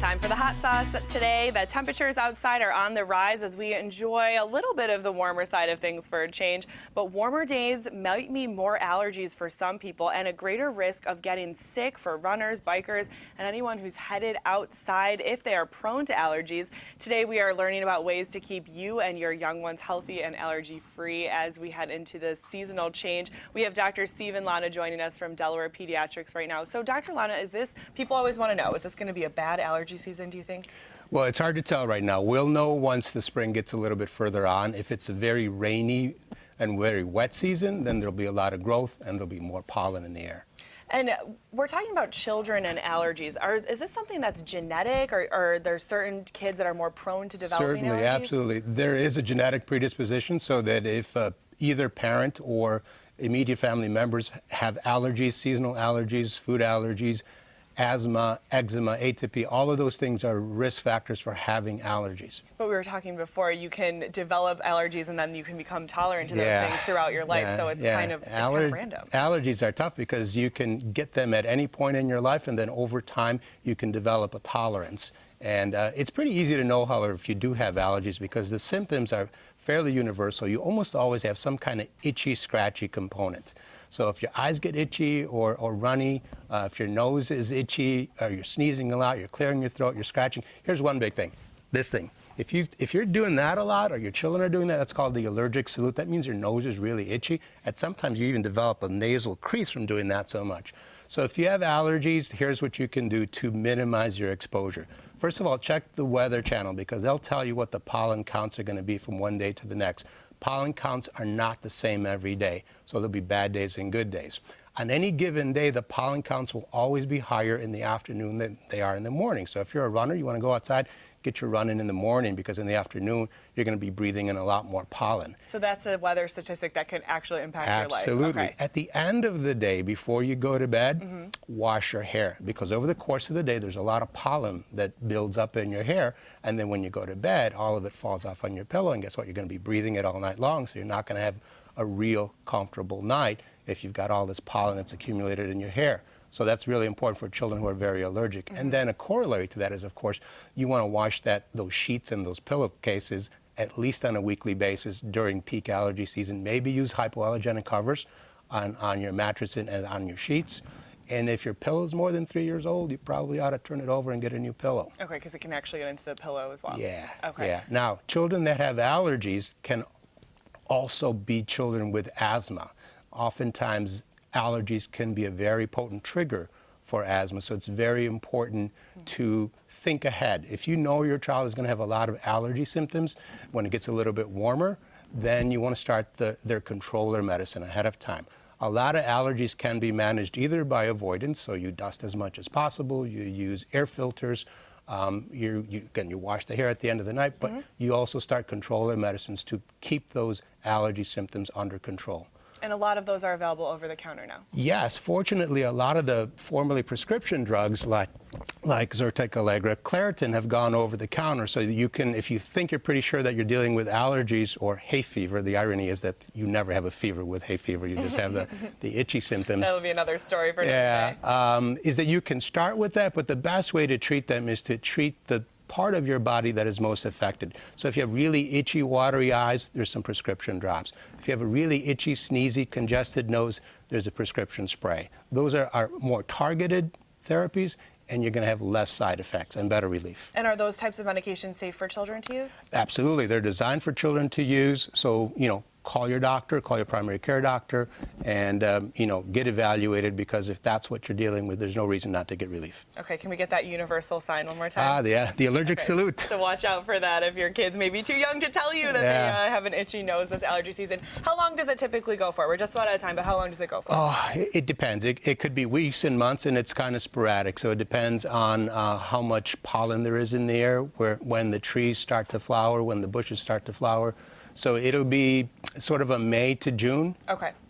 Time for the hot sauce today. The temperatures outside are on the rise as we enjoy a little bit of the warmer side of things for a change. But warmer days might mean more allergies for some people and a greater risk of getting sick for runners, bikers, and anyone who's headed outside if they are prone to allergies. Today we are learning about ways to keep you and your young ones healthy and allergy-free as we head into the seasonal change. We have Dr. Steve and Lana joining us from Delaware Pediatrics right now. So Dr. Lana, people always want to know, is this going to be a bad allergy season, do you think? Well, it's hard to tell right now. We'll know once the spring gets a little bit further on. If it's a very rainy and very wet season, then there'll be a lot of growth and there'll be more pollen in the air. And we're talking about children and allergies. Is this something that's genetic, or are there certain kids that are more prone to developing Certainly, allergies? absolutely. There is a genetic predisposition so that if either parent or immediate family members have allergies, seasonal allergies, food allergies, asthma, eczema, atopy, all of those things are risk factors for having allergies. But we were talking before, you can develop allergies and then you can become tolerant to those things throughout your life, so it's kind of random. Allergies are tough because you can get them at any point in your life, and then over time you can develop a tolerance. And it's pretty easy to know, however, if you do have allergies, because the symptoms are fairly universal. You almost always have some kind of itchy, scratchy component. So if your eyes get itchy or runny, if your nose is itchy, or you're sneezing a lot, you're clearing your throat, you're scratching, here's one big thing, this thing. If you're doing that a lot, or your children are doing that, that's called the allergic salute. That means your nose is really itchy, and sometimes you even develop a nasal crease from doing that so much. So if you have allergies, here's what you can do to minimize your exposure. First of all, check the Weather Channel, because they'll tell you what the pollen counts are going to be from one day to the next. Pollen counts are not the same every day, so there'll be bad days and good days. On any given day, the pollen counts will always be higher in the afternoon than they are in the morning. So if you're a runner, you want to go outside, get your run in the morning, because in the afternoon, you're going to be breathing in a lot more pollen. So that's a weather statistic that can actually impact your life. Absolutely. Okay. At the end of the day, before you go to bed, wash your hair, because over the course of the day, there's a lot of pollen that builds up in your hair, and then when you go to bed, all of it falls off on your pillow, and guess what? You're going to be breathing it all night long, so you're not going to have a real comfortable night if you've got all this pollen that's accumulated in your hair. So that's really important for children who are very allergic. And then a corollary to that is, of course, you want to wash those sheets and those pillowcases at least on a weekly basis during peak allergy season. Maybe use hypoallergenic covers on your mattress and on your sheets. And if your pillow is more than 3 years old, you probably ought to turn it over and get a new pillow. Okay, because it can actually get into the pillow as well. Yeah. Okay. Yeah. Now, children that have allergies can also be children with asthma. Oftentimes, allergies can be a very potent trigger for asthma, so it's very important to think ahead. If you know your child is going to have a lot of allergy symptoms when it gets a little bit warmer, then you want to start their controller medicine ahead of time. A lot of allergies can be managed either by avoidance, so you dust as much as possible, you use air filters, you wash the hair at the end of the night, but you also start controller medicines to keep those allergy symptoms under control. And a lot of those are available over the counter now. Yes, fortunately, a lot of the formerly prescription drugs like Zyrtec, Allegra, Claritin have gone over the counter, so that you can, if you think you're pretty sure that you're dealing with allergies or hay fever, the irony is that you never have a fever with hay fever, you just have the itchy symptoms. That'll be another story for another day. Is that you can start with that, but the best way to treat them is to treat the part of your body that is most affected. So if you have really itchy, watery eyes, there's some prescription drops. If you have a really itchy, sneezy, congested nose, there's a prescription spray. Those are more targeted therapies, and you're going to have less side effects and better relief. And are those types of medications safe for children to use? Absolutely. They're designed for children to use, so, call your doctor, call your primary care doctor, and, get evaluated, because if that's what you're dealing with, there's no reason not to get relief. Okay, can we get that universal sign one more time? The allergic salute. So watch out for that if your kids may be too young to tell you that they have an itchy nose this allergy season. How long does it typically go for? We're just about out of time, but how long does it go for? Oh, it depends. It could be weeks and months, and it's kind of sporadic. So it depends on how much pollen there is in the air, when the trees start to flower, when the bushes start to flower. So it'll be sort of a May to June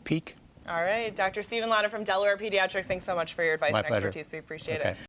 peak. All right. Dr. Steve and Lana from Delaware Pediatrics, thanks so much for your advice and My pleasure. expertise. We appreciate it.